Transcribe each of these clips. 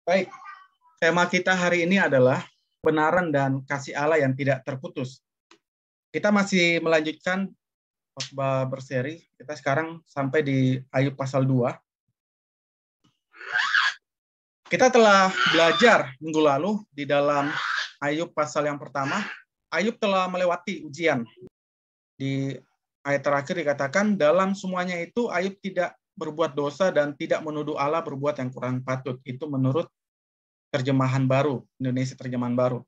Baik, tema kita hari ini adalah kebenaran dan kasih Allah yang tidak terputus. Kita masih melanjutkan khotbah berseri. Kita sekarang sampai di Ayub pasal 2. Kita telah belajar minggu lalu di dalam Ayub pasal yang pertama. Ayub telah melewati ujian. Di ayat terakhir dikatakan, dalam semuanya itu Ayub tidak berbuat dosa dan tidak menuduh Allah berbuat yang kurang patut. Itu menurut terjemahan baru, Indonesia terjemahan baru.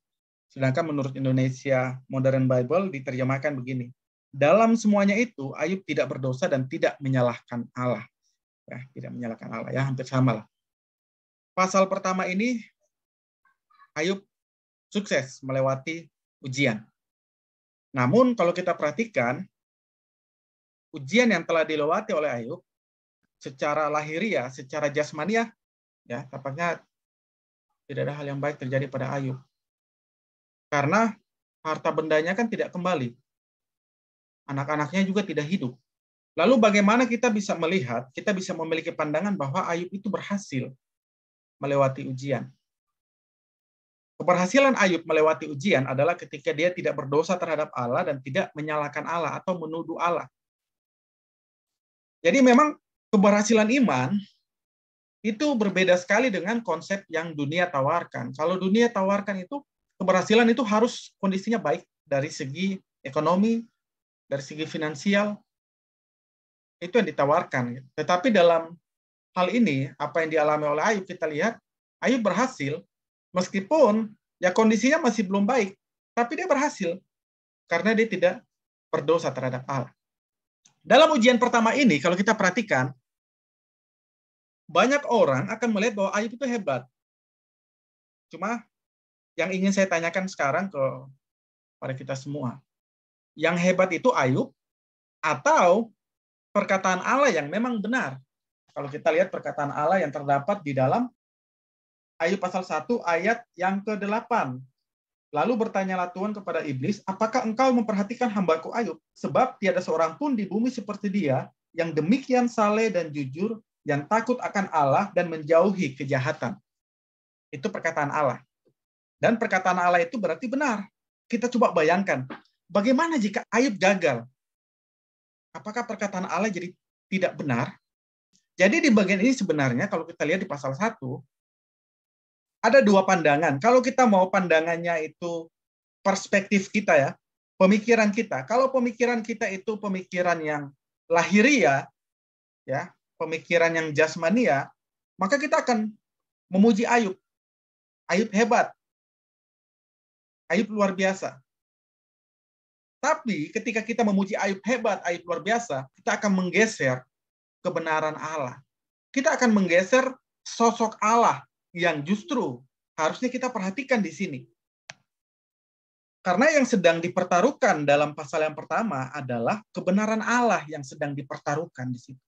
Sedangkan menurut Indonesia Modern Bible diterjemahkan begini. Dalam semuanya itu, Ayub tidak berdosa dan tidak menyalahkan Allah. Ya, tidak menyalahkan Allah, ya, hampir sama lah. Pasal pertama ini, Ayub sukses melewati ujian. Namun, kalau kita perhatikan, ujian yang telah dilewati oleh Ayub, secara lahiriah, secara jasmaniah, ya, tampaknya tidak ada hal yang baik terjadi pada Ayub. Karena harta bendanya kan tidak kembali. Anak-anaknya juga tidak hidup. Lalu bagaimana kita bisa melihat, kita bisa memiliki pandangan bahwa Ayub itu berhasil melewati ujian. Keberhasilan Ayub melewati ujian adalah ketika dia tidak berdosa terhadap Allah dan tidak menyalahkan Allah atau menuduh Allah. Jadi memang keberhasilan iman itu berbeda sekali dengan konsep yang dunia tawarkan. Kalau dunia tawarkan itu, keberhasilan itu harus kondisinya baik dari segi ekonomi, dari segi finansial, itu yang ditawarkan. Tetapi dalam hal ini, apa yang dialami oleh Ayub, kita lihat, Ayub berhasil, meskipun ya kondisinya masih belum baik, tapi dia berhasil, karena dia tidak berdosa terhadap Allah. Dalam ujian pertama ini, kalau kita perhatikan, banyak orang akan melihat bahwa Ayub itu hebat. Cuma, yang ingin saya tanyakan sekarang kepada kita semua, yang hebat itu Ayub, atau perkataan Allah yang memang benar? Kalau kita lihat perkataan Allah yang terdapat di dalam Ayub pasal 1 ayat yang ke-8. Lalu bertanyalah Tuhan kepada iblis, apakah engkau memperhatikan hambaku Ayub? Sebab tiada seorang pun di bumi seperti dia, yang demikian saleh dan jujur, yang takut akan Allah dan menjauhi kejahatan. Itu perkataan Allah. Dan perkataan Allah itu berarti benar. Kita coba bayangkan, bagaimana jika Ayub gagal? Apakah perkataan Allah jadi tidak benar? Jadi di bagian ini sebenarnya kalau kita lihat di pasal 1, ada dua pandangan. Kalau kita mau pandangannya itu perspektif kita ya, pemikiran kita. Kalau pemikiran kita itu pemikiran yang lahiriah, ya, pemikiran yang jasmania, maka kita akan memuji Ayub. Ayub hebat. Ayub luar biasa. Tapi ketika kita memuji Ayub hebat, Ayub luar biasa, kita akan menggeser kebenaran Allah. Kita akan menggeser sosok Allah yang justru harusnya kita perhatikan di sini. Karena yang sedang dipertaruhkan dalam pasal yang pertama adalah kebenaran Allah yang sedang dipertaruhkan di situ.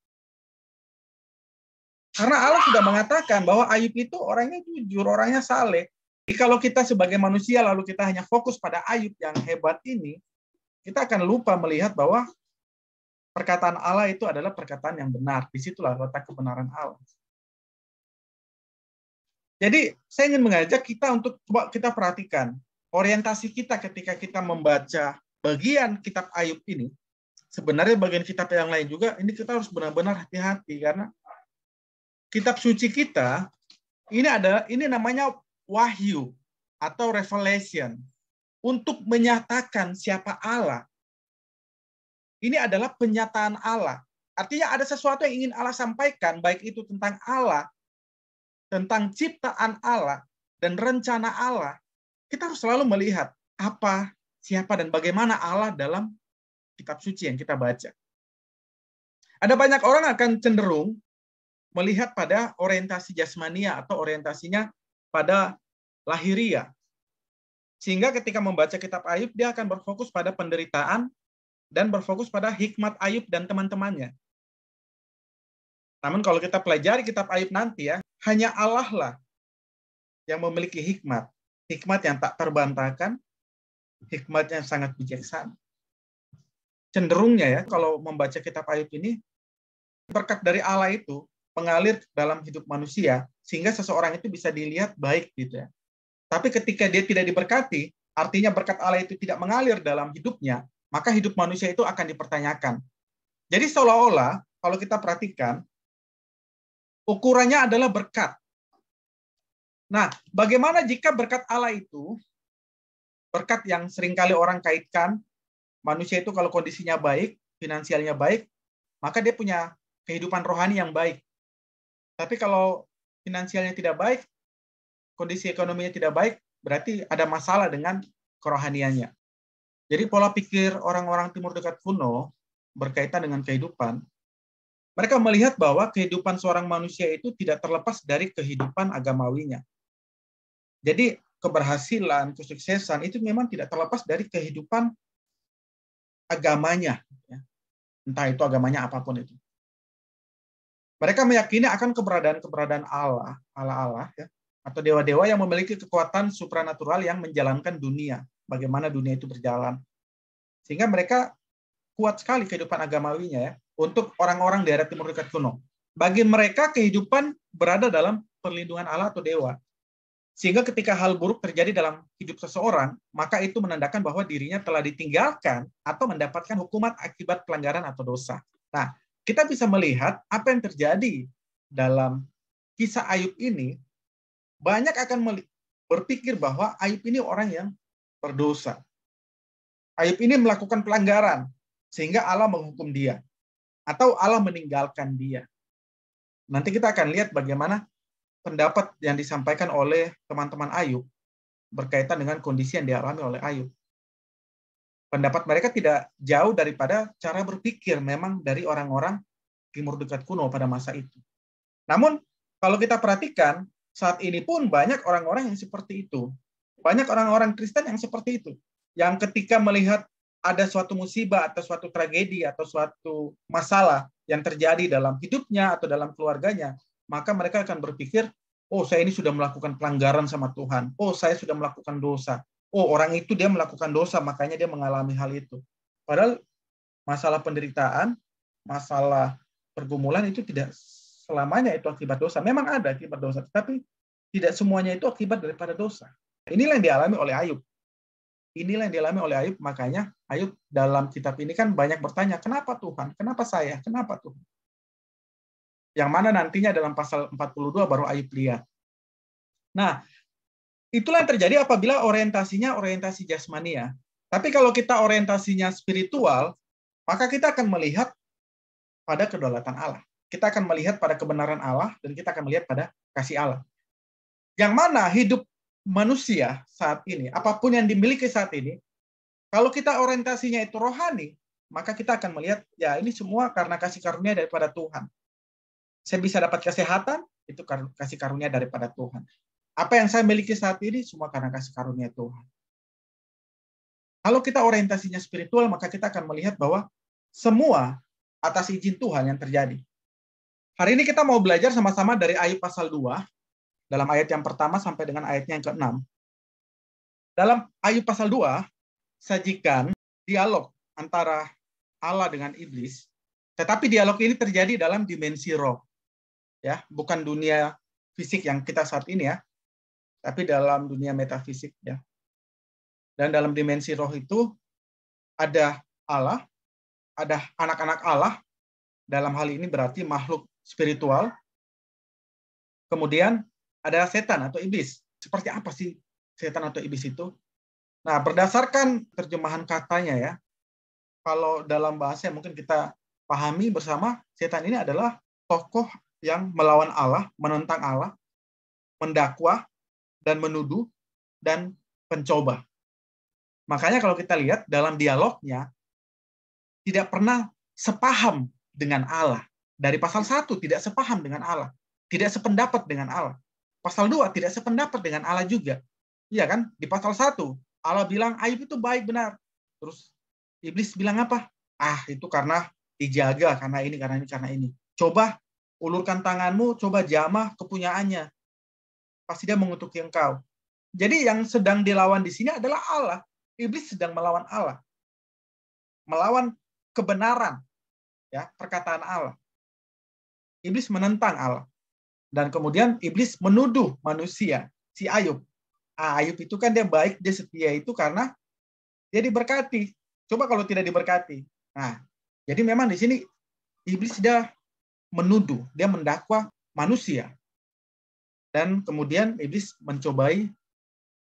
Karena Allah sudah mengatakan bahwa Ayub itu orangnya jujur, orangnya saleh. Jadi kalau kita sebagai manusia lalu kita hanya fokus pada Ayub yang hebat ini, kita akan lupa melihat bahwa perkataan Allah itu adalah perkataan yang benar. Disitulah letak kebenaran Allah. Jadi saya ingin mengajak kita untuk coba kita perhatikan orientasi kita ketika kita membaca bagian kitab Ayub ini. Sebenarnya bagian kitab yang lain juga, ini kita harus benar-benar hati-hati karena kitab suci kita ini namanya wahyu atau revelation untuk menyatakan siapa Allah. Ini adalah penyataan Allah. Artinya ada sesuatu yang ingin Allah sampaikan, baik itu tentang Allah, tentang ciptaan Allah, dan rencana Allah. Kita harus selalu melihat apa, siapa, dan bagaimana Allah dalam kitab suci yang kita baca. Ada banyak orang akan cenderung melihat pada orientasi jasmania atau orientasinya pada lahiriah. Sehingga ketika membaca kitab Ayub, dia akan berfokus pada penderitaan dan berfokus pada hikmat Ayub dan teman-temannya. Namun kalau kita pelajari kitab Ayub nanti ya, hanya Allah lah yang memiliki hikmat. Hikmat yang tak terbantahkan, hikmat yang sangat bijaksana. Cenderungnya ya, kalau membaca kitab Ayub ini, berkat dari Allah itu mengalir dalam hidup manusia sehingga seseorang itu bisa dilihat baik gitu ya. Tapi ketika dia tidak diberkati, artinya berkat Allah itu tidak mengalir dalam hidupnya, maka hidup manusia itu akan dipertanyakan. Jadi seolah-olah kalau kita perhatikan, ukurannya adalah berkat. Nah, bagaimana jika berkat Allah itu, berkat yang seringkali orang kaitkan, manusia itu kalau kondisinya baik, finansialnya baik, maka dia punya kehidupan rohani yang baik. Tapi kalau finansialnya tidak baik, kondisi ekonominya tidak baik, berarti ada masalah dengan kerohaniannya. Jadi pola pikir orang-orang Timur Dekat kuno berkaitan dengan kehidupan, mereka melihat bahwa kehidupan seorang manusia itu tidak terlepas dari kehidupan agamawinya. Jadi keberhasilan, kesuksesan itu memang tidak terlepas dari kehidupan agamanya. Entah itu agamanya apapun itu. Mereka meyakini akan keberadaan Allah, ya, atau dewa-dewa yang memiliki kekuatan supranatural yang menjalankan dunia, bagaimana dunia itu berjalan. Sehingga mereka kuat sekali kehidupan agamawinya ya, untuk orang-orang daerah Timur Dekat kuno. Bagi mereka kehidupan berada dalam perlindungan Allah atau dewa. Sehingga ketika hal buruk terjadi dalam hidup seseorang, maka itu menandakan bahwa dirinya telah ditinggalkan atau mendapatkan hukuman akibat pelanggaran atau dosa. Nah, kita bisa melihat apa yang terjadi dalam kisah Ayub ini. Banyak akan berpikir bahwa Ayub ini orang yang berdosa. Ayub ini melakukan pelanggaran, sehingga Allah menghukum dia. Atau Allah meninggalkan dia. Nanti kita akan lihat bagaimana pendapat yang disampaikan oleh teman-teman Ayub berkaitan dengan kondisi yang dialami oleh Ayub. Pendapat mereka tidak jauh daripada cara berpikir memang dari orang-orang Timur Dekat kuno pada masa itu. Namun, kalau kita perhatikan, saat ini pun banyak orang-orang yang seperti itu. Banyak orang-orang Kristen yang seperti itu. Yang ketika melihat ada suatu musibah atau suatu tragedi atau suatu masalah yang terjadi dalam hidupnya atau dalam keluarganya, maka mereka akan berpikir, oh saya ini sudah melakukan pelanggaran sama Tuhan. Oh saya sudah melakukan dosa. Oh orang itu dia melakukan dosa, makanya dia mengalami hal itu. Padahal masalah penderitaan, masalah pergumulan itu tidak selamanya itu akibat dosa. Memang ada akibat dosa, tetapi tidak semuanya itu akibat daripada dosa. Inilah yang dialami oleh Ayub. Inilah yang dialami oleh Ayub, makanya Ayub dalam kitab ini kan banyak bertanya, kenapa Tuhan? Kenapa saya? Kenapa Tuhan? Yang mana nantinya dalam pasal 42 baru Ayub lihat. Nah, itulah yang terjadi apabila orientasinya orientasi jasmania. Tapi kalau kita orientasinya spiritual, maka kita akan melihat pada kedaulatan Allah. Kita akan melihat pada kebenaran Allah, dan kita akan melihat pada kasih Allah. Yang mana hidup manusia saat ini, apapun yang dimiliki saat ini, kalau kita orientasinya itu rohani, maka kita akan melihat, ya ini semua karena kasih karunia daripada Tuhan. Saya bisa dapat kesehatan, itu kasih karunia daripada Tuhan. Apa yang saya miliki saat ini, semua karena kasih karunia Tuhan. Kalau kita orientasinya spiritual, maka kita akan melihat bahwa semua atas izin Tuhan yang terjadi. Hari ini kita mau belajar sama-sama dari Ayub pasal 2, dalam ayat yang pertama sampai dengan ayatnya yang ke-6. Dalam Ayub pasal 2, sajikan dialog antara Allah dengan iblis, tetapi dialog ini terjadi dalam dimensi roh. Ya, bukan dunia fisik yang kita saat ini ya, tapi dalam dunia metafisik ya. Dan dalam dimensi roh itu ada Allah, ada anak-anak Allah, dalam hal ini berarti makhluk spiritual. Kemudian ada setan atau iblis. Seperti apa sih setan atau iblis itu? Nah, berdasarkan terjemahan katanya ya, kalau dalam bahasa yang mungkin kita pahami bersama, setan ini adalah tokoh yang melawan Allah, menentang Allah, mendakwa, dan menuduh, dan pencoba. Makanya kalau kita lihat dalam dialognya, tidak pernah sepaham dengan Allah. Dari pasal 1 tidak sepaham dengan Allah. Tidak sependapat dengan Allah. Pasal 2 tidak sependapat dengan Allah juga. Iya kan? Di pasal 1, Allah bilang, Ayub itu baik benar. Terus iblis bilang apa? Ah, itu karena dijaga, karena ini, karena ini, karena ini. Coba ulurkan tanganmu, coba jamah kepunyaannya. Pasti dia mengutuki engkau. Jadi yang sedang dilawan di sini adalah Allah. Iblis sedang melawan Allah. Melawan kebenaran, ya, perkataan Allah. Iblis menentang Allah. Dan kemudian iblis menuduh manusia, si Ayub. Ayub itu kan dia baik, dia setia itu karena dia diberkati. Coba kalau tidak diberkati. Nah, jadi memang di sini iblis dia menuduh, dia mendakwa manusia. Dan kemudian iblis mencobai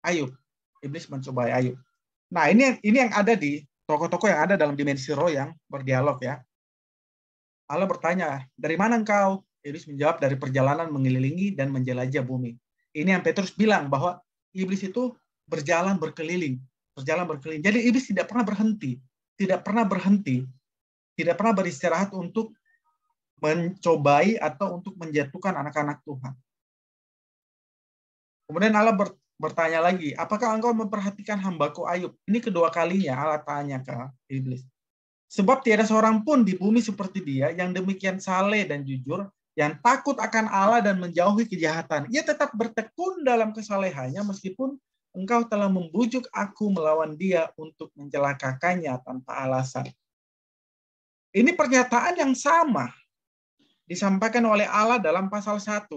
Ayub. Iblis mencobai Ayub. Nah, ini yang ada di tokoh-tokoh yang ada dalam dimensi roh yang berdialog ya. Allah bertanya, dari mana engkau? Iblis menjawab, dari perjalanan mengelilingi dan menjelajah bumi. Ini yang Petrus bilang bahwa iblis itu berjalan berkeliling. Jadi iblis tidak pernah berhenti. Tidak pernah beristirahat untuk mencobai atau untuk menjatuhkan anak-anak Tuhan. Kemudian Allah bertanya lagi, apakah engkau memperhatikan hambaku Ayub? Ini kedua kalinya Allah tanya ke iblis. Sebab tiada seorang pun di bumi seperti dia yang demikian saleh dan jujur, yang takut akan Allah dan menjauhi kejahatan. Ia tetap bertekun dalam kesalehannya meskipun engkau telah membujuk aku melawan dia untuk mencelakakannya tanpa alasan. Ini pernyataan yang sama disampaikan oleh Allah dalam pasal 1.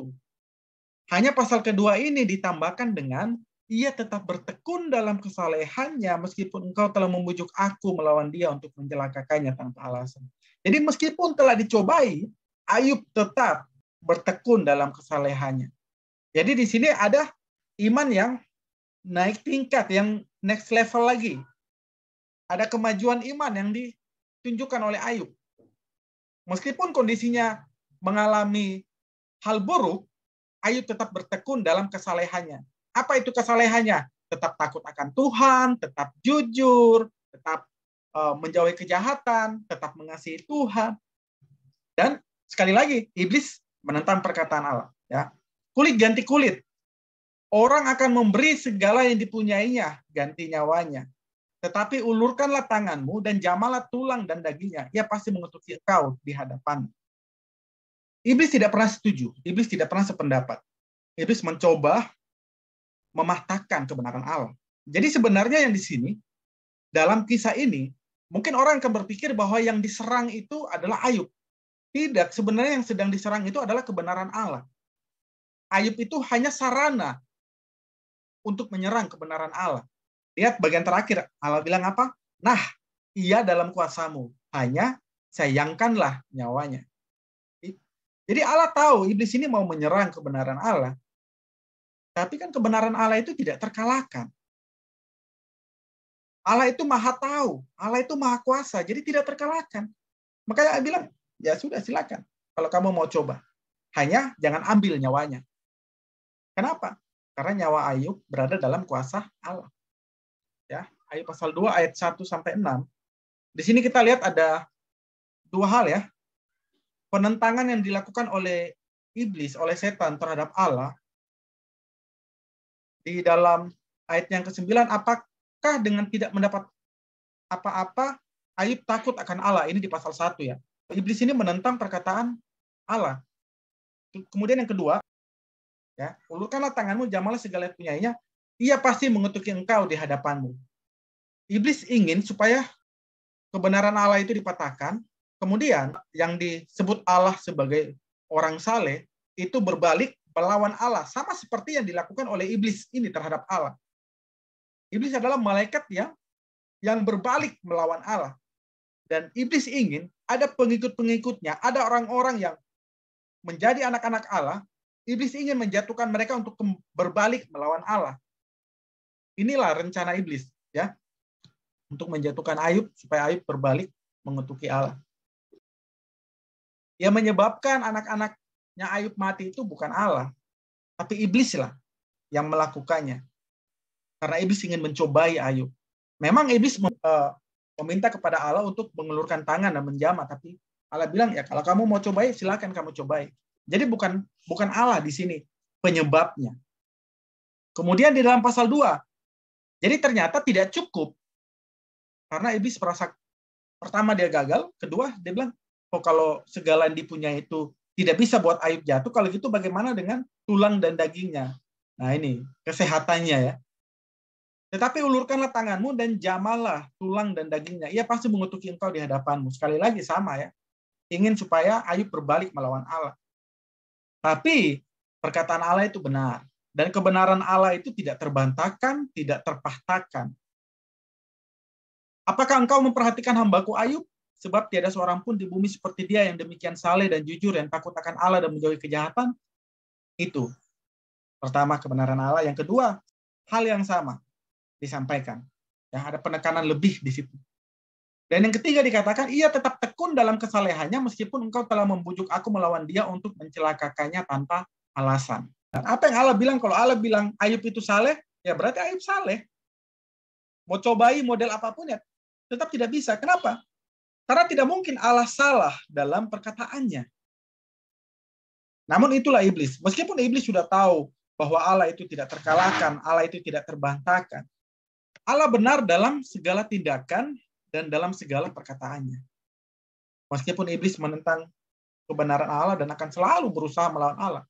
Hanya pasal kedua ini ditambahkan dengan ia tetap bertekun dalam kesalehannya meskipun engkau telah membujuk aku melawan dia untuk mencelakakannya tanpa alasan. Jadi meskipun telah dicobai, Ayub tetap bertekun dalam kesalehannya. Jadi di sini ada iman yang naik tingkat, yang next level lagi. Ada kemajuan iman yang ditunjukkan oleh Ayub. Meskipun kondisinya mengalami hal buruk, Ayub tetap bertekun dalam kesalehannya. Apa itu kesalehannya? Tetap takut akan Tuhan, tetap jujur, tetap menjauhi kejahatan, tetap mengasihi Tuhan. Dan sekali lagi, iblis menentang perkataan Allah. Ya. Kulit ganti kulit. Orang akan memberi segala yang dipunyainya, ganti nyawanya. Tetapi ulurkanlah tanganmu dan jamalah tulang dan dagingnya. Ia pasti mengutuki engkau di hadapan. Iblis tidak pernah setuju. Iblis tidak pernah sependapat. Iblis mencoba mematahkan kebenaran Allah. Jadi sebenarnya yang di sini, dalam kisah ini, mungkin orang akan berpikir bahwa yang diserang itu adalah Ayub. Tidak, sebenarnya yang sedang diserang itu adalah kebenaran Allah. Ayub itu hanya sarana untuk menyerang kebenaran Allah. Lihat bagian terakhir, Allah bilang apa? Nah, ia dalam kuasamu, hanya sayangkanlah nyawanya. Jadi Allah tahu iblis ini mau menyerang kebenaran Allah. Tapi kan kebenaran Allah itu tidak terkalahkan. Allah itu maha tahu, Allah itu maha kuasa, jadi tidak terkalahkan. Makanya Allah bilang, ya sudah silakan. Kalau kamu mau coba, hanya jangan ambil nyawanya. Kenapa? Karena nyawa Ayub berada dalam kuasa Allah. Ya, Ayub pasal 2 ayat 1 sampai 6. Di sini kita lihat ada dua hal ya. Penentangan yang dilakukan oleh iblis, oleh setan terhadap Allah. Di dalam ayat yang ke-9, apakah dengan tidak mendapat apa-apa, Ayub takut akan Allah? Ini di pasal 1 ya. Iblis ini menentang perkataan Allah. Kemudian yang kedua, ya, ulurkanlah tanganmu, jamalah segala yang punyainya, ia pasti mengutuki engkau di hadapanmu. Iblis ingin supaya kebenaran Allah itu dipatahkan, kemudian yang disebut Allah sebagai orang saleh itu berbalik melawan Allah, sama seperti yang dilakukan oleh iblis ini terhadap Allah. Iblis adalah malaikat yang berbalik melawan Allah. Dan iblis ingin ada pengikut-pengikutnya, ada orang-orang yang menjadi anak-anak Allah, iblis ingin menjatuhkan mereka untuk berbalik melawan Allah. Inilah rencana iblis, ya, untuk menjatuhkan Ayub supaya Ayub berbalik mengutuki Allah. Yang menyebabkan anak-anaknya Ayub mati itu bukan Allah, tapi iblis lah yang melakukannya. Karena iblis ingin mencobai Ayub. Memang iblis meminta kepada Allah untuk mengulurkan tangan dan menjamah, tapi Allah bilang, ya kalau kamu mau cobai, silakan kamu cobai. Jadi bukan Allah di sini penyebabnya. Kemudian di dalam pasal 2, jadi ternyata tidak cukup. Karena iblis merasa, pertama dia gagal, kedua dia bilang, oh kalau segala yang dipunyai itu tidak bisa buat Ayub jatuh, kalau gitu bagaimana dengan tulang dan dagingnya? Nah ini, kesehatannya ya. Tetapi ulurkanlah tanganmu dan jamalah tulang dan dagingnya. Ia pasti mengutuki engkau di hadapanmu. Sekali lagi sama ya. Ingin supaya Ayub berbalik melawan Allah. Tapi perkataan Allah itu benar. Dan kebenaran Allah itu tidak terbantahkan, tidak terpatahkan. Apakah engkau memperhatikan hambaku Ayub? Sebab tiada seorang pun di bumi seperti dia yang demikian saleh dan jujur, yang takut akan Allah dan menjauhi kejahatan. Itu. Pertama, kebenaran Allah. Yang kedua, hal yang sama disampaikan. Ya, ada penekanan lebih di situ. Dan yang ketiga dikatakan, ia tetap tekun dalam kesalehannya meskipun engkau telah membujuk aku melawan dia untuk mencelakakannya tanpa alasan. Dan apa yang Allah bilang? Kalau Allah bilang Ayub itu saleh, ya berarti Ayub saleh. Mau cobai model apapun ya, tetap tidak bisa. Kenapa? Karena tidak mungkin Allah salah dalam perkataannya. Namun itulah iblis. Meskipun iblis sudah tahu bahwa Allah itu tidak terkalahkan, Allah itu tidak terbantahkan. Allah benar dalam segala tindakan dan dalam segala perkataannya. Meskipun iblis menentang kebenaran Allah dan akan selalu berusaha melawan Allah.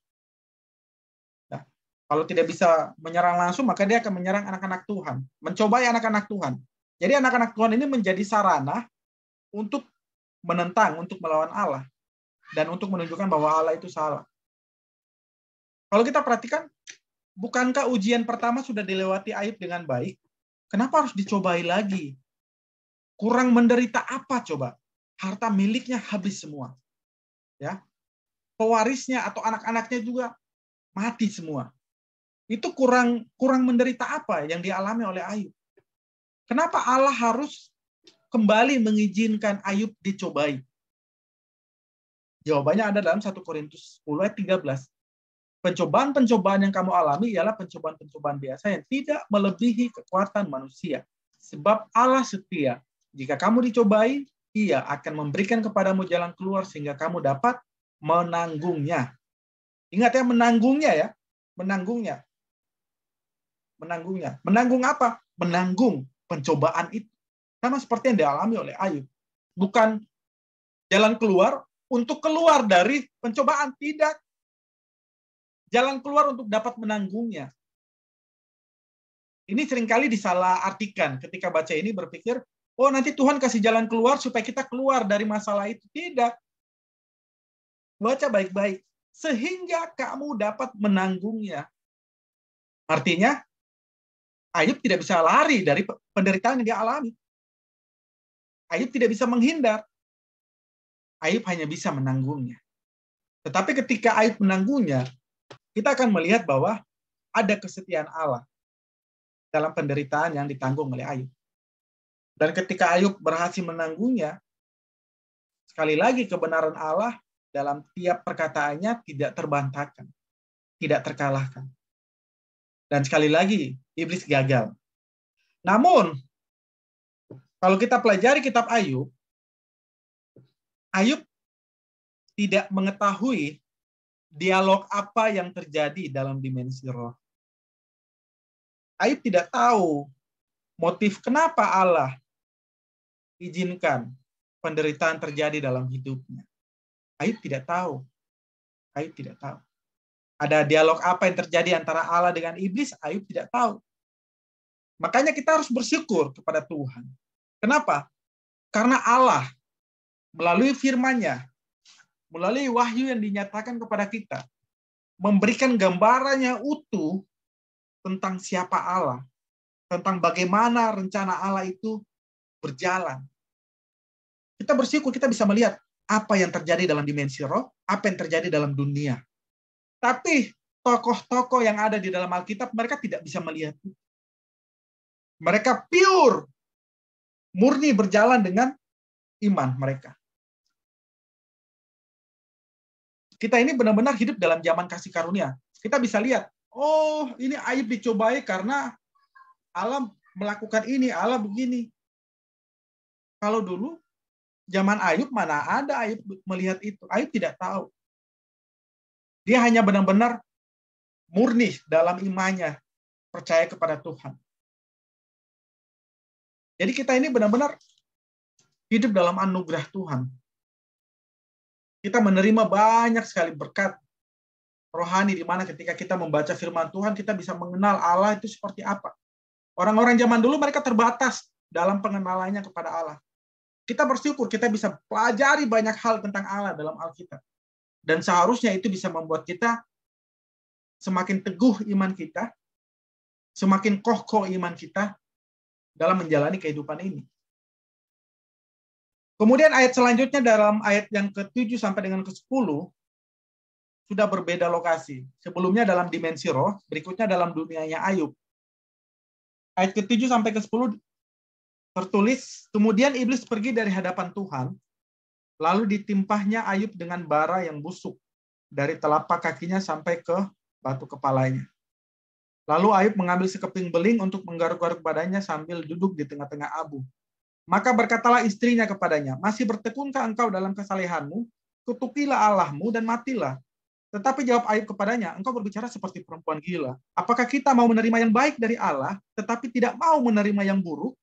Nah, kalau tidak bisa menyerang langsung, maka dia akan menyerang anak-anak Tuhan. Mencobai anak-anak Tuhan. Jadi anak-anak Tuhan ini menjadi sarana untuk menentang, untuk melawan Allah. Dan untuk menunjukkan bahwa Allah itu salah. Kalau kita perhatikan, bukankah ujian pertama sudah dilewati Ayub dengan baik? Kenapa harus dicobai lagi? Kurang menderita apa coba? Harta miliknya habis semua. Ya. Pewarisnya atau anak-anaknya juga mati semua. Itu kurang menderita apa yang dialami oleh Ayub? Kenapa Allah harus kembali mengizinkan Ayub dicobai? Jawabannya ada dalam 1 Korintus 10 ayat 13. Pencobaan-pencobaan yang kamu alami ialah pencobaan-pencobaan biasa yang tidak melebihi kekuatan manusia. Sebab Allah setia. Jika kamu dicobai, Ia akan memberikan kepadamu jalan keluar sehingga kamu dapat menanggungnya. Ingat ya, menanggungnya ya. Menanggungnya. Menanggungnya. Menanggung apa? Menanggung pencobaan itu. Sama seperti yang dialami oleh Ayub. Bukan jalan keluar untuk keluar dari pencobaan. Tidak. Jalan keluar untuk dapat menanggungnya. Ini seringkali disalahartikan. Ketika baca ini berpikir, oh nanti Tuhan kasih jalan keluar supaya kita keluar dari masalah itu. Tidak. Baca baik-baik. Sehingga kamu dapat menanggungnya. Artinya, Ayub tidak bisa lari dari penderitaan yang dia alami. Ayub tidak bisa menghindar. Ayub hanya bisa menanggungnya. Tetapi ketika Ayub menanggungnya, kita akan melihat bahwa ada kesetiaan Allah dalam penderitaan yang ditanggung oleh Ayub. Dan ketika Ayub berhasil menanggungnya, sekali lagi kebenaran Allah dalam tiap perkataannya tidak terbantahkan, tidak terkalahkan. Dan sekali lagi, iblis gagal. Namun, kalau kita pelajari kitab Ayub, Ayub tidak mengetahui dialog apa yang terjadi dalam dimensi roh. Ayub tidak tahu motif kenapa Allah izinkan penderitaan terjadi dalam hidupnya. Ayub tidak tahu. Ayub tidak tahu. Ada dialog apa yang terjadi antara Allah dengan iblis? Ayub tidak tahu. Makanya kita harus bersyukur kepada Tuhan. Kenapa? Karena Allah melalui firman-Nya, melalui wahyu yang dinyatakan kepada kita, memberikan gambarannya utuh tentang siapa Allah, tentang bagaimana rencana Allah itu berjalan. Kita bersyukur kita bisa melihat apa yang terjadi dalam dimensi roh, apa yang terjadi dalam dunia. Tapi tokoh-tokoh yang ada di dalam Alkitab, mereka tidak bisa melihat itu. Mereka pure, murni berjalan dengan iman mereka. Kita ini benar-benar hidup dalam zaman kasih karunia. Kita bisa lihat, oh ini Ayub dicobai karena Allah melakukan ini, Allah begini. Kalau dulu, zaman Ayub mana ada Ayub melihat itu. Ayub tidak tahu. Dia hanya benar-benar murni dalam imannya, percaya kepada Tuhan. Jadi kita ini benar-benar hidup dalam anugerah Tuhan. Kita menerima banyak sekali berkat rohani di mana ketika kita membaca firman Tuhan, kita bisa mengenal Allah itu seperti apa. Orang-orang zaman dulu mereka terbatas dalam pengenalannya kepada Allah. Kita bersyukur kita bisa pelajari banyak hal tentang Allah dalam Alkitab. Dan seharusnya itu bisa membuat kita semakin teguh iman kita, semakin kokoh iman kita dalam menjalani kehidupan ini. Kemudian ayat selanjutnya dalam ayat yang ke-7 sampai dengan ke-10 sudah berbeda lokasi. Sebelumnya dalam dimensi roh, berikutnya dalam dunianya Ayub. Ayat ke-7 sampai ke-10 tertulis, kemudian iblis pergi dari hadapan Tuhan, lalu ditimpahnya Ayub dengan bara yang busuk dari telapak kakinya sampai ke batu kepalanya. Lalu Ayub mengambil sekeping beling untuk menggaruk-garuk badannya sambil duduk di tengah-tengah abu. Maka berkatalah istrinya kepadanya, masih bertekunkah engkau dalam kesalehanmu? Kutukilah Allahmu dan matilah. Tetapi jawab Ayub kepadanya, engkau berbicara seperti perempuan gila. Apakah kita mau menerima yang baik dari Allah, tetapi tidak mau menerima yang buruk?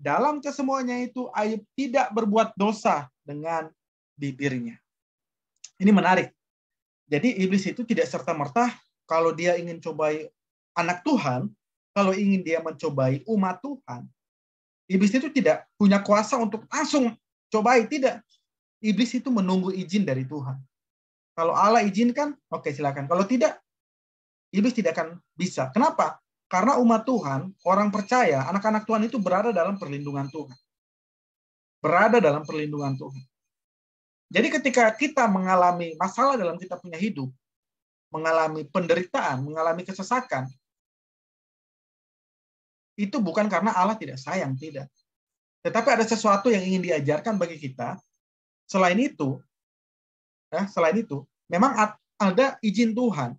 Dalam kesemuanya itu, Ayub tidak berbuat dosa dengan bibirnya. Ini menarik. Jadi iblis itu tidak serta-merta kalau dia ingin cobai anak Tuhan, kalau ingin dia mencobai umat Tuhan, iblis itu tidak punya kuasa untuk langsung cobai, tidak. Iblis itu menunggu izin dari Tuhan. Kalau Allah izinkan, oke silakan. Kalau tidak, iblis tidak akan bisa. Kenapa? Karena umat Tuhan, orang percaya, anak-anak Tuhan itu berada dalam perlindungan Tuhan. Berada dalam perlindungan Tuhan. Jadi ketika kita mengalami masalah dalam kita punya hidup, mengalami penderitaan, mengalami kesesakan, itu bukan karena Allah tidak sayang, tidak. Tetapi ada sesuatu yang ingin diajarkan bagi kita. Selain itu, memang ada izin Tuhan.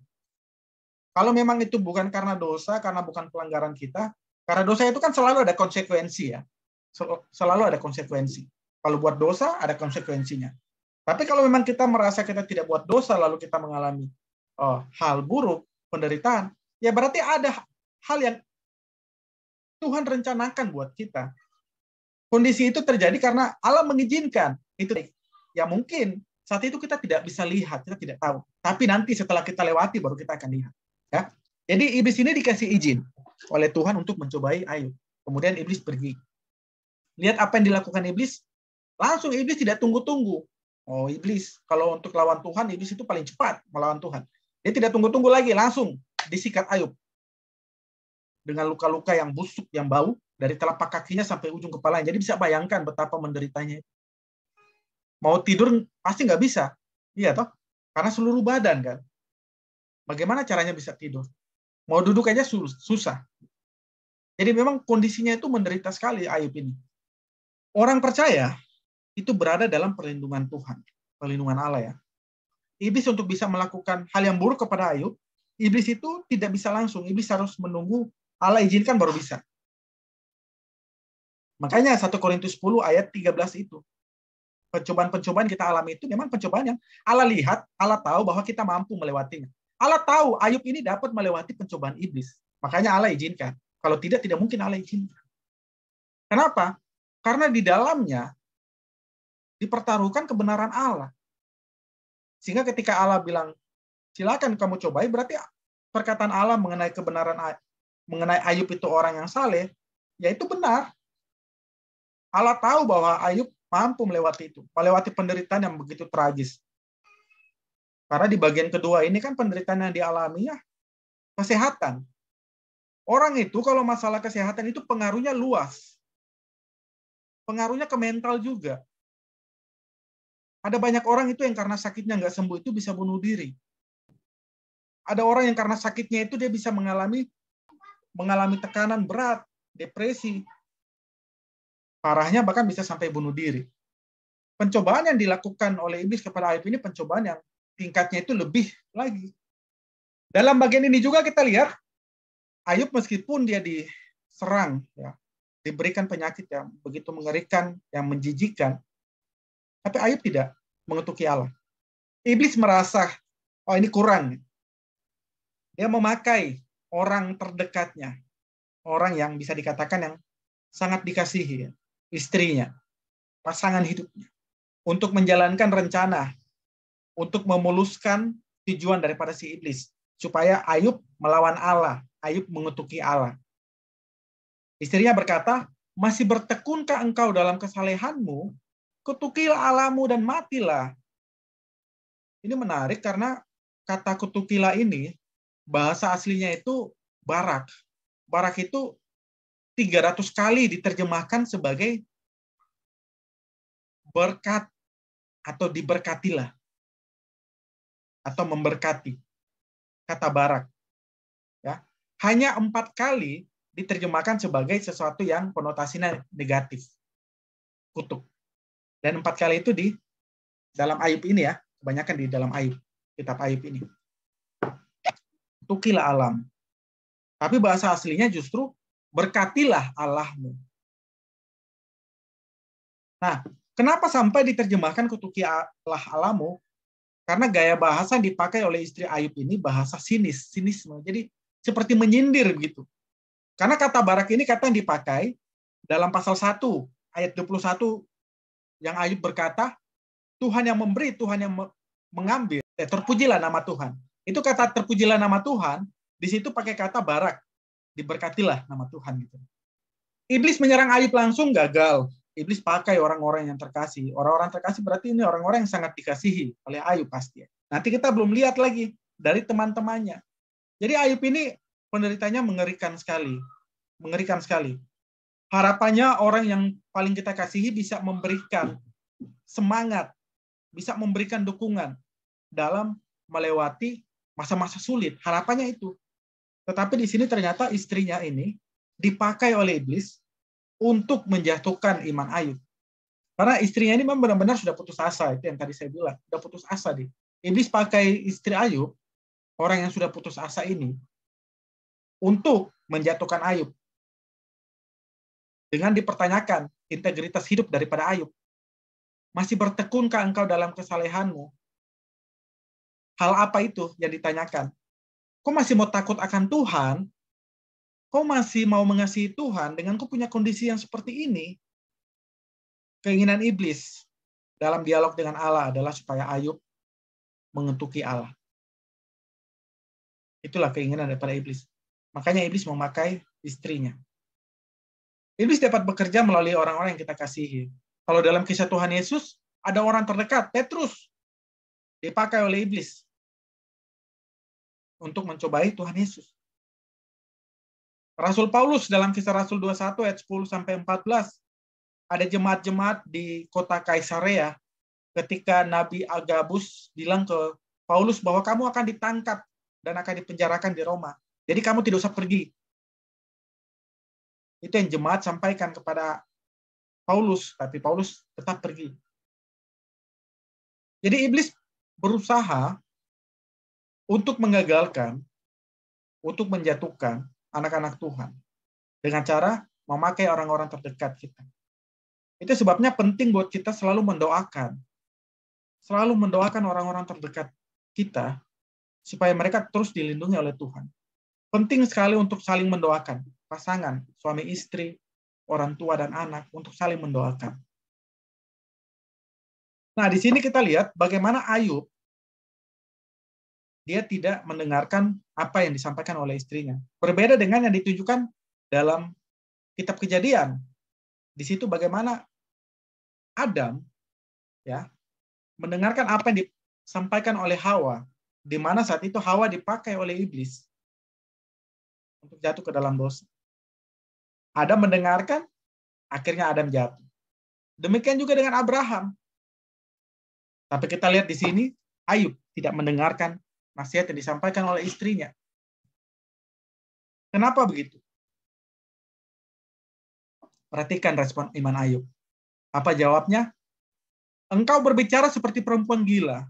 Kalau memang itu bukan karena dosa, karena bukan pelanggaran kita, karena dosa itu kan selalu ada konsekuensi ya. Selalu ada konsekuensi. Kalau buat dosa, ada konsekuensinya. Tapi kalau memang kita merasa kita tidak buat dosa, lalu kita mengalami hal buruk, penderitaan, ya berarti ada hal yang Tuhan rencanakan buat kita. Kondisi itu terjadi karena Allah mengizinkan. Itu ya mungkin saat itu kita tidak bisa lihat, kita tidak tahu. Tapi nanti setelah kita lewati baru kita akan lihat. Ya. Jadi iblis ini dikasih izin oleh Tuhan untuk mencobai Ayub. Kemudian iblis pergi. Lihat apa yang dilakukan iblis. Langsung iblis tidak tunggu-tunggu. Oh iblis, kalau untuk lawan Tuhan, iblis itu paling cepat melawan Tuhan. Dia tidak tunggu-tunggu lagi, langsung disikat Ayub. Dengan luka-luka yang busuk, yang bau, dari telapak kakinya sampai ujung kepalanya. Jadi bisa bayangkan betapa menderitanya. Mau tidur pasti nggak bisa. Iya toh? Karena seluruh badan kan. Bagaimana caranya bisa tidur? Mau duduk aja susah. Jadi memang kondisinya itu menderita sekali Ayub ini. Orang percaya itu berada dalam perlindungan Tuhan. Perlindungan Allah ya. Iblis untuk bisa melakukan hal yang buruk kepada Ayub, iblis itu tidak bisa langsung. Iblis harus menunggu Allah izinkan baru bisa. Makanya 1 Korintus 10 ayat 13 itu. Pencobaan-pencobaan kita alami itu memang pencobaan yang Allah lihat, Allah tahu bahwa kita mampu melewatinya. Allah tahu Ayub ini dapat melewati pencobaan iblis. Makanya Allah izinkan. Kalau tidak mungkin Allah izinkan. Kenapa? Karena di dalamnya dipertaruhkan kebenaran Allah. Sehingga ketika Allah bilang, silakan kamu cobai, berarti perkataan Allah mengenai kebenaran, mengenai Ayub itu orang yang saleh, ya itu benar. Allah tahu bahwa Ayub mampu melewati itu, melewati penderitaan yang begitu tragis. Karena di bagian kedua ini kan penderitaan yang dialami ya kesehatan. Orang itu kalau masalah kesehatan itu pengaruhnya luas. Pengaruhnya ke mental juga. Ada banyak orang itu yang karena sakitnya nggak sembuh itu bisa bunuh diri. Ada orang yang karena sakitnya itu dia bisa mengalami tekanan berat, depresi. Parahnya bahkan bisa sampai bunuh diri. Pencobaan yang dilakukan oleh iblis kepada Ayub ini pencobaan yang tingkatnya itu lebih lagi. Dalam bagian ini juga kita lihat Ayub meskipun dia diserang, ya, diberikan penyakit yang begitu mengerikan, yang menjijikkan, tapi Ayub tidak mengetuki Allah. Iblis merasa, oh ini kurang. Dia memakai orang terdekatnya, orang yang bisa dikatakan yang sangat dikasihi, istrinya, pasangan hidupnya, untuk menjalankan rencana, untuk memuluskan tujuan daripada si iblis, supaya Ayub melawan Allah, Ayub mengetuki Allah. Istrinya berkata, masih bertekunkah engkau dalam kesalehanmu? Kutukilah Allahmu dan matilah. Ini menarik karena kata kutukilah ini, bahasa aslinya itu barak. Barak itu 300 kali diterjemahkan sebagai berkat atau diberkatilah atau memberkati. Kata barak. Ya. Hanya 4 kali diterjemahkan sebagai sesuatu yang konotasinya negatif. Kutuk. Dan 4 kali itu di dalam Ayub ini ya. Kebanyakan di dalam Ayub. Kitab Ayub ini. Kutukilah alam. Tapi bahasa aslinya justru berkatilah Allahmu. Nah, kenapa sampai diterjemahkan kutukilah Allahmu? Karena gaya bahasa yang dipakai oleh istri Ayub ini bahasa sinisme. Jadi seperti menyindir begitu. Karena kata barak ini kata yang dipakai dalam pasal 1 ayat 21 yang Ayub berkata, Tuhan yang memberi, Tuhan yang mengambil. Terpujilah nama Tuhan. Itu kata terpujilah nama Tuhan, di situ pakai kata barak. Diberkatilah nama Tuhan gitu. Iblis menyerang Ayub langsung gagal. Iblis pakai orang-orang yang terkasih. Orang-orang terkasih berarti ini orang-orang yang sangat dikasihi oleh Ayub pasti. Nanti kita belum lihat lagi dari teman-temannya. Jadi Ayub ini penderitanya mengerikan sekali. Mengerikan sekali. Harapannya orang yang paling kita kasihi bisa memberikan semangat, bisa memberikan dukungan dalam melewati masa-masa sulit. Harapannya itu. Tetapi di sini ternyata istrinya ini dipakai oleh iblis untuk menjatuhkan iman Ayub. Karena istrinya ini memang benar-benar sudah putus asa. Itu yang tadi saya bilang. Sudah putus asa. Iblis pakai istri Ayub, orang yang sudah putus asa ini, untuk menjatuhkan Ayub. Dengan dipertanyakan integritas hidup daripada Ayub. Masih bertekunkah engkau dalam kesalehanmu? Hal apa itu yang ditanyakan? Kau masih mau takut akan Tuhan? Kau masih mau mengasihi Tuhan dengan kau punya kondisi yang seperti ini? Keinginan iblis dalam dialog dengan Allah adalah supaya Ayub mengetuki Allah. Itulah keinginan daripada iblis. Makanya iblis memakai istrinya. Iblis dapat bekerja melalui orang-orang yang kita kasihi. Kalau dalam kisah Tuhan Yesus, ada orang terdekat, Petrus, dipakai oleh iblis untuk mencobai Tuhan Yesus. Rasul Paulus dalam kisah Rasul 21 ayat 10-14, ada jemaat-jemaat di kota Kaisarea ketika Nabi Agabus bilang ke Paulus bahwa kamu akan ditangkap dan akan dipenjarakan di Roma. Jadi kamu tidak usah pergi. Itu yang jemaat sampaikan kepada Paulus, tapi Paulus tetap pergi. Jadi iblis berusaha untuk mengagalkan, untuk menjatuhkan anak-anak Tuhan dengan cara memakai orang-orang terdekat kita. Itu sebabnya penting buat kita selalu mendoakan orang-orang terdekat kita supaya mereka terus dilindungi oleh Tuhan. Penting sekali untuk saling mendoakan pasangan, suami istri, orang tua dan anak untuk saling mendoakan. Nah, di sini kita lihat bagaimana Ayub dia tidak mendengarkan apa yang disampaikan oleh istrinya. Berbeda dengan yang ditunjukkan dalam kitab Kejadian. Di situ bagaimana Adam ya mendengarkan apa yang disampaikan oleh Hawa, di mana saat itu Hawa dipakai oleh iblis untuk jatuh ke dalam dosa. Adam mendengarkan, akhirnya Adam jatuh. Demikian juga dengan Abraham. Tapi kita lihat di sini, Ayub tidak mendengarkan nasihat yang disampaikan oleh istrinya. Kenapa begitu? Perhatikan respon iman Ayub. Apa jawabnya? Engkau berbicara seperti perempuan gila.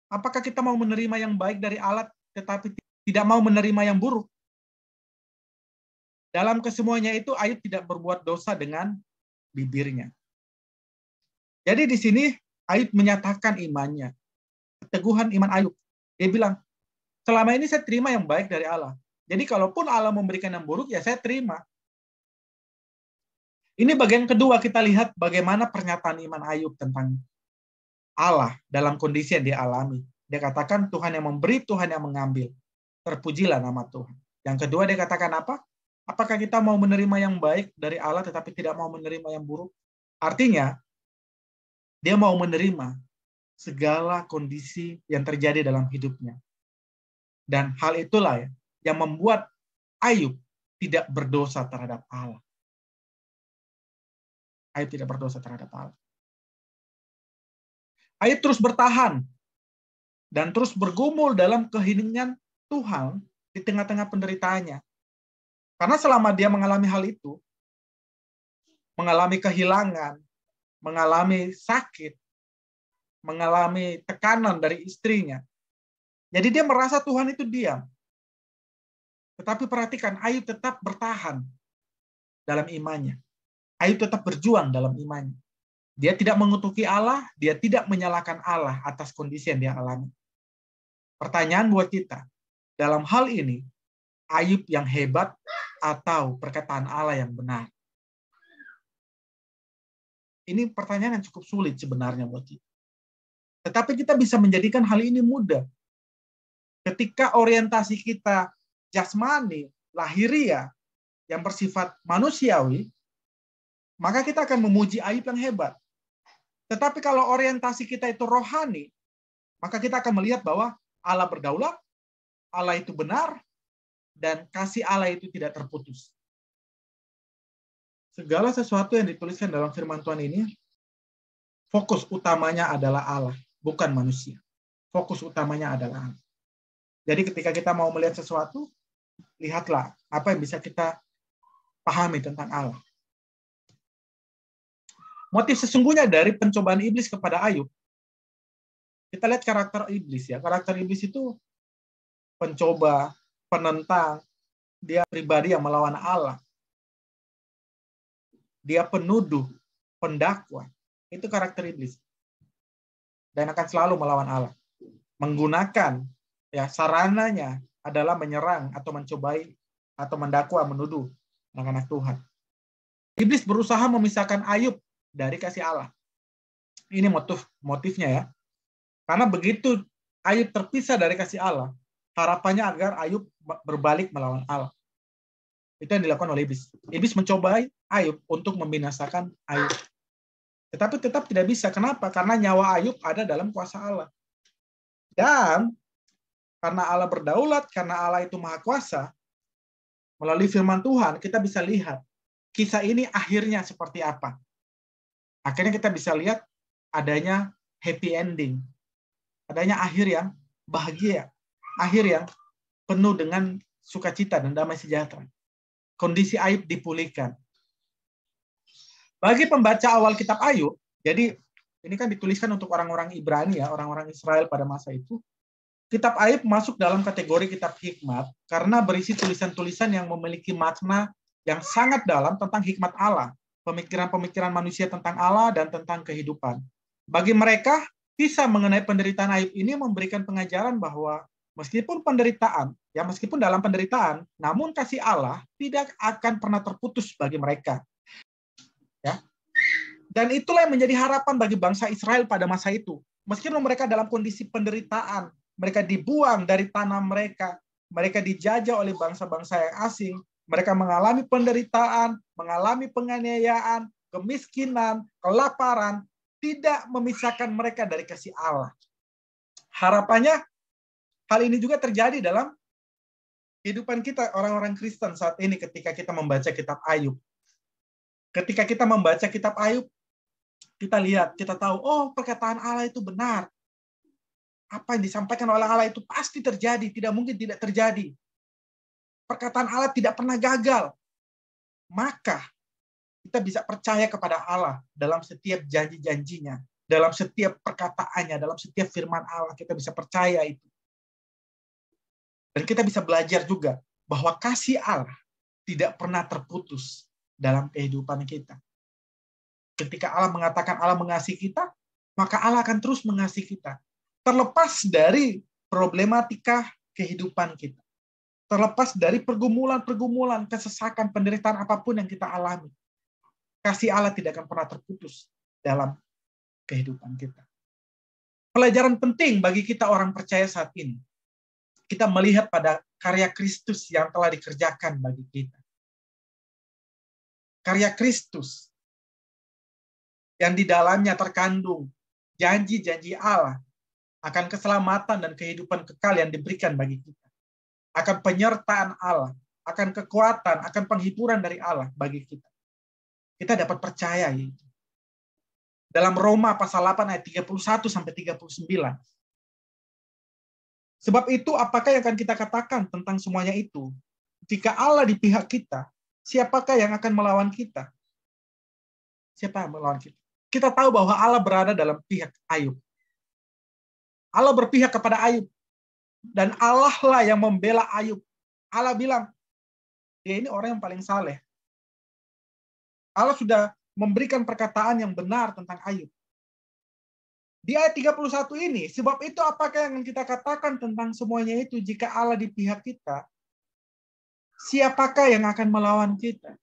Apakah kita mau menerima yang baik dari Allah, tetapi tidak mau menerima yang buruk? Dalam kesemuanya itu, Ayub tidak berbuat dosa dengan bibirnya. Jadi di sini, Ayub menyatakan imannya. Keteguhan iman Ayub. Dia bilang, selama ini saya terima yang baik dari Allah. Jadi kalaupun Allah memberikan yang buruk, ya saya terima. Ini bagian kedua kita lihat bagaimana pernyataan iman Ayub tentang Allah dalam kondisi yang dia alami. Dia katakan Tuhan yang memberi, Tuhan yang mengambil. Terpujilah nama Tuhan. Yang kedua dia katakan apa? Apakah kita mau menerima yang baik dari Allah tetapi tidak mau menerima yang buruk? Artinya, dia mau menerima segala kondisi yang terjadi dalam hidupnya. Dan hal itulah yang membuat Ayub tidak berdosa terhadap Allah. Ayub tidak berdosa terhadap Allah. Ayub terus bertahan dan terus bergumul dalam keheningan Tuhan di tengah-tengah penderitaannya. Karena selama dia mengalami hal itu, mengalami kehilangan, mengalami sakit, mengalami tekanan dari istrinya. Jadi dia merasa Tuhan itu diam. Tetapi perhatikan, Ayub tetap bertahan dalam imannya. Ayub tetap berjuang dalam imannya. Dia tidak mengutuki Allah, dia tidak menyalahkan Allah atas kondisi yang dia alami. Pertanyaan buat kita, dalam hal ini, Ayub yang hebat atau perkataan Allah yang benar? Ini pertanyaan yang cukup sulit sebenarnya buat kita. Tetapi kita bisa menjadikan hal ini mudah. Ketika orientasi kita jasmani, lahiria, yang bersifat manusiawi, maka kita akan memuji Ayub yang hebat. Tetapi kalau orientasi kita itu rohani, maka kita akan melihat bahwa Allah berdaulat, Allah itu benar, dan kasih Allah itu tidak terputus. Segala sesuatu yang dituliskan dalam firman Tuhan ini, fokus utamanya adalah Allah, bukan manusia. Fokus utamanya adalah Allah. Jadi ketika kita mau melihat sesuatu, lihatlah apa yang bisa kita pahami tentang Allah. Motif sesungguhnya dari pencobaan iblis kepada Ayub, kita lihat karakter iblis ya. Karakter iblis itu pencoba, penentang, dia pribadi yang melawan Allah. Dia penuduh, pendakwa. Itu karakter iblis. Dan akan selalu melawan Allah. Menggunakan ya sarananya adalah menyerang atau mencobai atau mendakwa, menuduh anak-anak Tuhan. Iblis berusaha memisahkan Ayub dari kasih Allah. Ini motifnya ya. Karena begitu Ayub terpisah dari kasih Allah, harapannya agar Ayub berbalik melawan Allah. Itu yang dilakukan oleh iblis. Iblis mencobai Ayub untuk membinasakan Ayub. Tetapi tetap tidak bisa. Kenapa? Karena nyawa Ayub ada dalam kuasa Allah. Dan karena Allah berdaulat, karena Allah itu maha kuasa, melalui firman Tuhan, kita bisa lihat kisah ini akhirnya seperti apa. Akhirnya kita bisa lihat adanya happy ending. Adanya akhir yang bahagia. Akhir yang penuh dengan sukacita dan damai sejahtera. Kondisi Ayub dipulihkan. Bagi pembaca awal kitab Ayub, jadi ini kan dituliskan untuk orang-orang Ibrani ya, orang-orang Israel pada masa itu. Kitab Ayub masuk dalam kategori kitab hikmat karena berisi tulisan-tulisan yang memiliki makna yang sangat dalam tentang hikmat Allah, pemikiran-pemikiran manusia tentang Allah dan tentang kehidupan. Bagi mereka, kisah mengenai penderitaan Ayub ini memberikan pengajaran bahwa meskipun dalam penderitaan, namun kasih Allah tidak akan pernah terputus bagi mereka. Ya. Dan itulah yang menjadi harapan bagi bangsa Israel pada masa itu. Meskipun mereka dalam kondisi penderitaan, mereka dibuang dari tanah mereka, mereka dijajah oleh bangsa-bangsa yang asing, mereka mengalami penderitaan, mengalami penganiayaan, kemiskinan, kelaparan, tidak memisahkan mereka dari kasih Allah. Harapannya, hal ini juga terjadi dalam kehidupan kita, orang-orang Kristen saat ini ketika kita membaca kitab Ayub. Ketika kita membaca kitab Ayub, kita lihat, kita tahu, oh perkataan Allah itu benar. Apa yang disampaikan oleh Allah itu pasti terjadi, tidak mungkin tidak terjadi. Perkataan Allah tidak pernah gagal. Maka kita bisa percaya kepada Allah dalam setiap janji-janjinya, dalam setiap perkataannya, dalam setiap firman Allah, kita bisa percaya itu. Dan kita bisa belajar juga bahwa kasih Allah tidak pernah terputus dalam kehidupan kita. Ketika Allah mengatakan Allah mengasihi kita, maka Allah akan terus mengasihi kita. Terlepas dari problematika kehidupan kita. Terlepas dari pergumulan-pergumulan, kesesakan, penderitaan apapun yang kita alami. Kasih Allah tidak akan pernah terputus dalam kehidupan kita. Pelajaran penting bagi kita orang percaya saat ini. Kita melihat pada karya Kristus yang telah dikerjakan bagi kita. Karya Kristus yang di dalamnya terkandung janji-janji Allah, akan keselamatan dan kehidupan kekal yang diberikan bagi kita, akan penyertaan Allah, akan kekuatan, akan penghiburan dari Allah bagi kita. Kita dapat percaya itu. Dalam Roma pasal 8 ayat 31 sampai 39. Sebab itu apakah yang akan kita katakan tentang semuanya itu? Jika Allah di pihak kita, siapakah yang akan melawan kita? Siapa yang melawan kita? Kita tahu bahwa Allah berada dalam pihak Ayub. Allah berpihak kepada Ayub. Dan Allah lah yang membela Ayub. Allah bilang, dia ini orang yang paling saleh. Allah sudah memberikan perkataan yang benar tentang Ayub. Di ayat 31 ini, sebab itu apakah yang kita katakan tentang semuanya itu, jika Allah di pihak kita, siapakah yang akan melawan kita?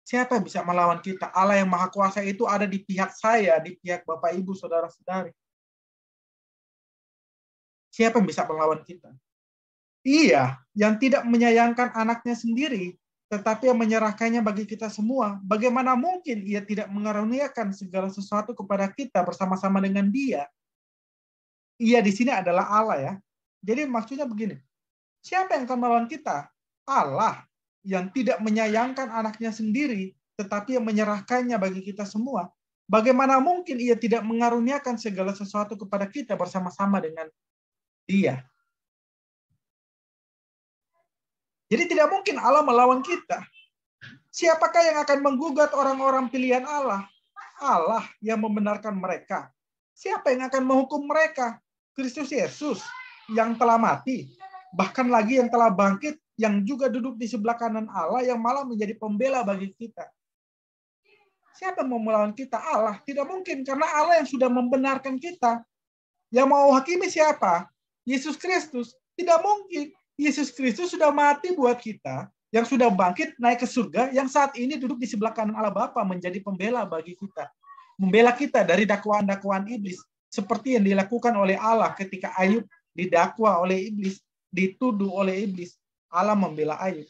Siapa yang bisa melawan kita? Allah yang Maha Kuasa itu ada di pihak saya, di pihak Bapak, Ibu, Saudara-saudari. Siapa yang bisa melawan kita? Ia yang tidak menyayangkan anaknya sendiri, tetapi yang menyerahkannya bagi kita semua. Bagaimana mungkin ia tidak mengaruniakan segala sesuatu kepada kita bersama-sama dengan dia? Ia di sini adalah Allah ya. Jadi maksudnya begini, siapa yang akan melawan kita? Allah yang tidak menyayangkan anaknya sendiri, tetapi yang menyerahkannya bagi kita semua. Bagaimana mungkin ia tidak mengaruniakan segala sesuatu kepada kita bersama-sama dengan dia? Jadi tidak mungkin Allah melawan kita. Siapakah yang akan menggugat orang-orang pilihan Allah? Allah yang membenarkan mereka. Siapa yang akan menghukum mereka? Kristus Yesus yang telah mati. Bahkan lagi yang telah bangkit, yang juga duduk di sebelah kanan Allah, yang malah menjadi pembela bagi kita. Siapa yang mau melawan kita? Allah. Tidak mungkin, karena Allah yang sudah membenarkan kita. Yang mau hakimi siapa? Yesus Kristus. Tidak mungkin. Yesus Kristus sudah mati buat kita, yang sudah bangkit naik ke surga, yang saat ini duduk di sebelah kanan Allah Bapa menjadi pembela bagi kita. Membela kita dari dakwaan-dakwaan iblis. Seperti yang dilakukan oleh Allah ketika Ayub didakwa oleh iblis, dituduh oleh iblis. Allah membela Ayub.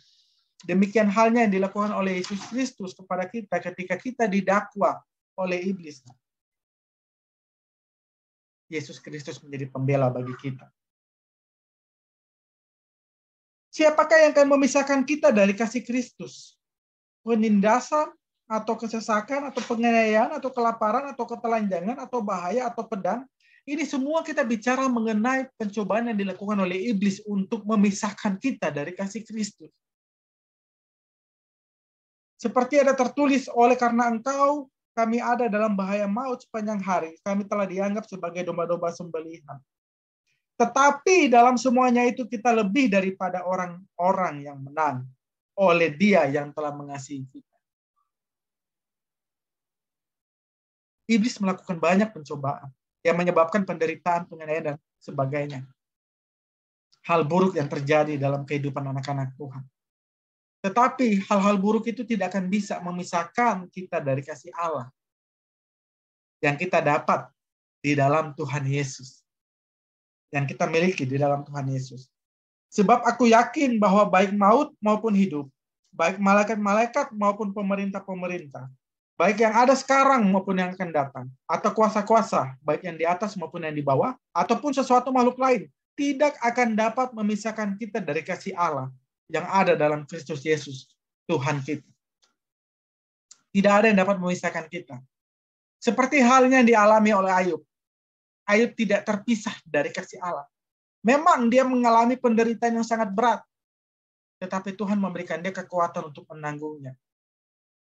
Demikian halnya yang dilakukan oleh Yesus Kristus kepada kita ketika kita didakwa oleh iblis. Yesus Kristus menjadi pembela bagi kita. Siapakah yang akan memisahkan kita dari kasih Kristus? Penindasan, atau kesesakan, atau penganiayaan, atau kelaparan, atau ketelanjangan, atau bahaya, atau pedang? Ini semua kita bicara mengenai pencobaan yang dilakukan oleh iblis untuk memisahkan kita dari kasih Kristus. Seperti ada tertulis, oleh karena engkau, kami ada dalam bahaya maut sepanjang hari. Kami telah dianggap sebagai domba-domba sembelihan. Tetapi dalam semuanya itu kita lebih daripada orang-orang yang menang oleh Dia yang telah mengasihi kita. Iblis melakukan banyak pencobaan yang menyebabkan penderitaan, penganiayaan, dan sebagainya. Hal buruk yang terjadi dalam kehidupan anak-anak Tuhan. Tetapi hal-hal buruk itu tidak akan bisa memisahkan kita dari kasih Allah yang kita dapat di dalam Tuhan Yesus. Yang kita miliki di dalam Tuhan Yesus. Sebab aku yakin bahwa baik maut maupun hidup, baik malaikat-malaikat maupun pemerintah-pemerintah, baik yang ada sekarang maupun yang akan datang, atau kuasa-kuasa, baik yang di atas maupun yang di bawah, ataupun sesuatu makhluk lain, tidak akan dapat memisahkan kita dari kasih Allah yang ada dalam Kristus Yesus, Tuhan kita. Tidak ada yang dapat memisahkan kita. Seperti halnya yang dialami oleh Ayub. Ayub tidak terpisah dari kasih Allah. Memang dia mengalami penderitaan yang sangat berat, tetapi Tuhan memberikan dia kekuatan untuk menanggungnya.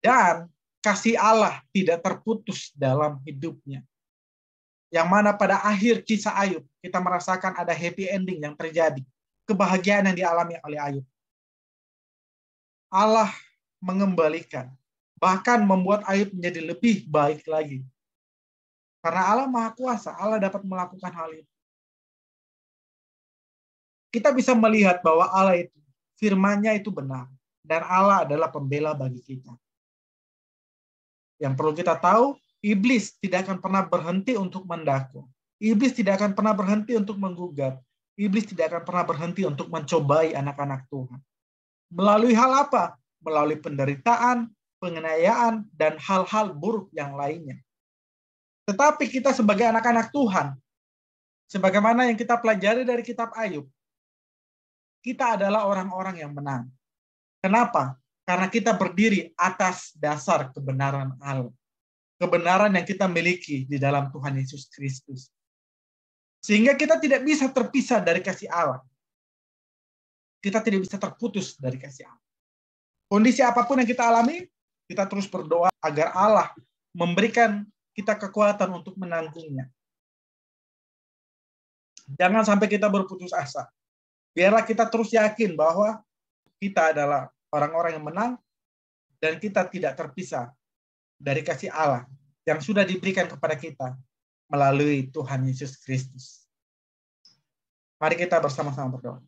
Dan kasih Allah tidak terputus dalam hidupnya. Yang mana pada akhir kisah Ayub, kita merasakan ada happy ending yang terjadi. Kebahagiaan yang dialami oleh Ayub. Allah mengembalikan, bahkan membuat Ayub menjadi lebih baik lagi. Karena Allah Maha Kuasa, Allah dapat melakukan hal itu. Kita bisa melihat bahwa Allah itu, firman-Nya itu benar. Dan Allah adalah pembela bagi kita. Yang perlu kita tahu, iblis tidak akan pernah berhenti untuk mendakwa. Iblis tidak akan pernah berhenti untuk menggugat. Iblis tidak akan pernah berhenti untuk mencobai anak-anak Tuhan. Melalui hal apa? Melalui penderitaan, penganiayaan, dan hal-hal buruk yang lainnya. Tetapi kita sebagai anak-anak Tuhan, sebagaimana yang kita pelajari dari kitab Ayub, kita adalah orang-orang yang menang. Kenapa? Karena kita berdiri atas dasar kebenaran Allah. Kebenaran yang kita miliki di dalam Tuhan Yesus Kristus. Sehingga kita tidak bisa terpisah dari kasih Allah. Kita tidak bisa terputus dari kasih Allah. Kondisi apapun yang kita alami, kita terus berdoa agar Allah memberikan kita kekuatan untuk menanggungnya. Jangan sampai kita berputus asa. Biarlah kita terus yakin bahwa kita adalah orang-orang yang menang dan kita tidak terpisah dari kasih Allah yang sudah diberikan kepada kita melalui Tuhan Yesus Kristus. Mari kita bersama-sama berdoa.